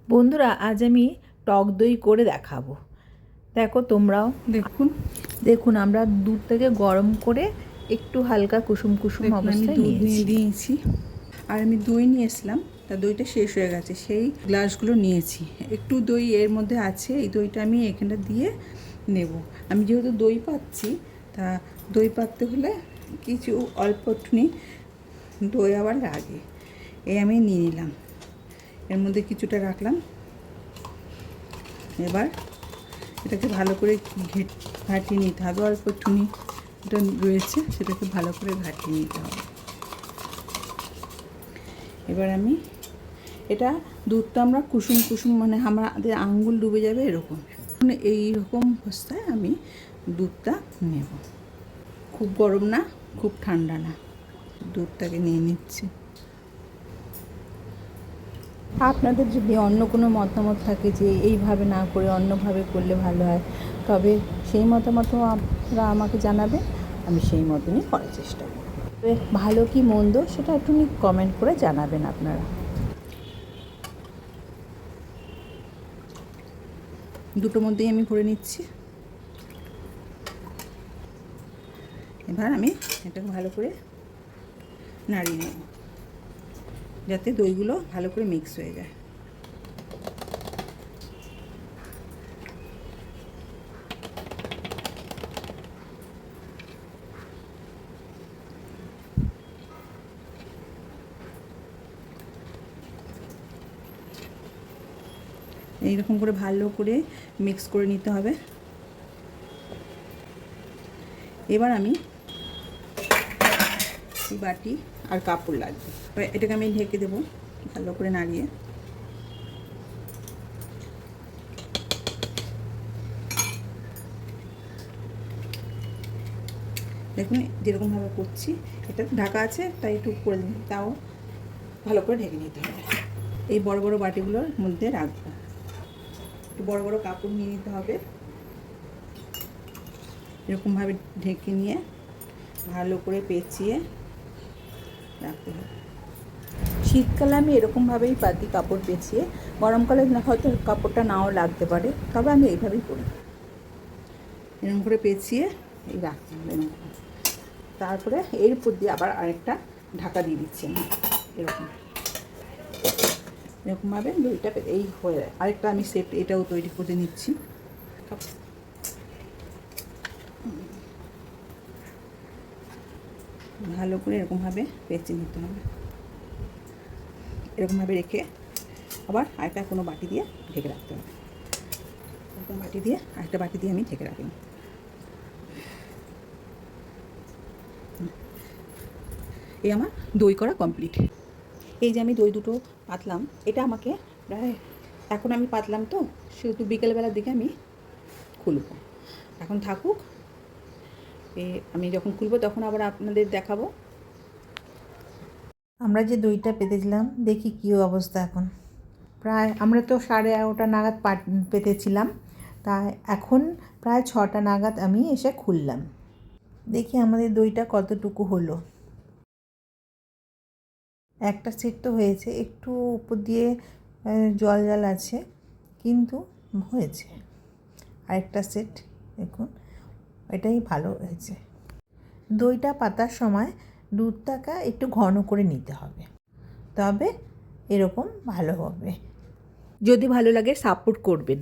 বন্ধুরা, আজ আমি টক দই করে দেখাবো। দেখো তোমরাও দেখুন আমরা দুধটাকে গরম করে একটু হালকা কুসুম কুসুম অবস্থায় দুধ নিয়ে নিয়েছি। দিয়েছি আর আমি দই নিয়ে এসলাম, তা দইটা শেষ হয়ে গেছে, সেই গ্লাসগুলো নিয়েছি। একটু দই এর মধ্যে আছে, এই দইটা আমি এখানে দিয়ে নেব। আমি যেহেতু দই পাচ্ছি, তা দই পাততে হলে কিছু অল্প একটুনি দই আবার লাগে। এই আমি নিয়ে নিলাম, এর মধ্যে কিছুটা রাখলাম। এবার এটাকে ভালো করে ঘাটিয়ে নিতে হবে। অল্প একটুনি এটা রয়েছে, সেটাকে ভালো করে ঘাটিয়ে নিতে হবে। এবার আমি এটা দুধটা আমরা কুসুম কুসুম মানে আমাদের আঙ্গুল ডুবে যাবে এরকম, এই রকম অবস্থায় আমি দুধটা নেব। খুব গরম না, খুব ঠান্ডা না, দুধটাকে নিয়ে নিচ্ছি। আপনাদের যদি অন্য কোনো মতামত থাকে যে এইভাবে না করে অন্যভাবে করলে ভালো হয়, তবে সেই মতামতও আপনারা আমাকে জানাবেন, আমি সেই মতনই করার চেষ্টা করব। ভালো কি মন্দ সেটা একটু কমেন্ট করে জানাবেন আপনারা। দুটোর মধ্যেই আমি ভরে নিচ্ছি। এবার আমি এটাকে ভালো করে নাড়িয়ে নেব, যাতে দইগুলো ভালো করে মিক্স হয়ে যায়। এইরকম করে ভালো করে মিক্স করে নিতে হবে। এবার আমি বাটি আর কাপড় লাগবে, এটাকে আমি ঢেকে দেবো ভালো করে নাড়িয়ে। দেখুন যেরকমভাবে করছি, এটা ঢাকা আছে তাই একটু করে দিন, তাও ভালো করে ঢেকে নিতে হবে। এই বড় বড় বাটিগুলোর মধ্যে রাখবো। একটু বড় বড় কাপড় নিয়ে নিতে হবে, এরকমভাবে ঢেকে নিয়ে ভালো করে পেঁচিয়ে রাখতে হবে। শীতকালে আমি এরকমভাবেই পাতি কাপড় পেঁচিয়ে, গরমকালে হয়তো কাপড়টা নাও লাগতে পারে, তবে আমি এইভাবেই করি। এরকম করে পেঁচিয়ে এই রাখতে হবে। তারপরে এর উপর দিয়ে আবার আরেকটা ঢাকা দিয়ে দিচ্ছি আমি, এরকমভাবে দইটা এই হয়ে যায়। আরেকটা আমি সেট এটাও তৈরি করে নিচ্ছি। ভালো করে এরকমভাবে পেঁচে নিতে হবে। এরকমভাবে রেখে আবার আরেকটা কোনো বাটি দিয়ে ঢেকে রাখতে হবে। আরেকটা বাটি দিয়ে আমি ঢেকে রাখলাম। এই আমার দই করা কমপ্লিট। এই যে আমি দই দুটো পাতলাম, এটা আমাকে প্রায়, এখন আমি পাতলাম তো সেহেতু বিকেলবেলার দিকে আমি খুলব। এখন থাকুক, আমি যখন খুলবো তখন আবার আপনাদের দেখাবো। আমরা যে দইটা পেতেছিলাম দেখি কী অবস্থা এখন। প্রায় আমরা তো 11:30 নাগাদ পেতেছিলাম, তাই এখন প্রায় 6টা নাগাদ আমি এসে খুললাম। দেখি আমাদের দইটা কতটুকু হলো। একটা সেট তো হয়েছে, একটু উপর দিয়ে জল জল আছে, কিন্তু হয়েছে। আরেকটা সেট দেখুন, এটাই ভালো হয়েছে। দইটা পাতার সময় দুধটাকে একটু ঘন করে নিতে হবে, তবে এরকম ভালো হবে। যদি ভালো লাগে সাপোর্ট করবেন।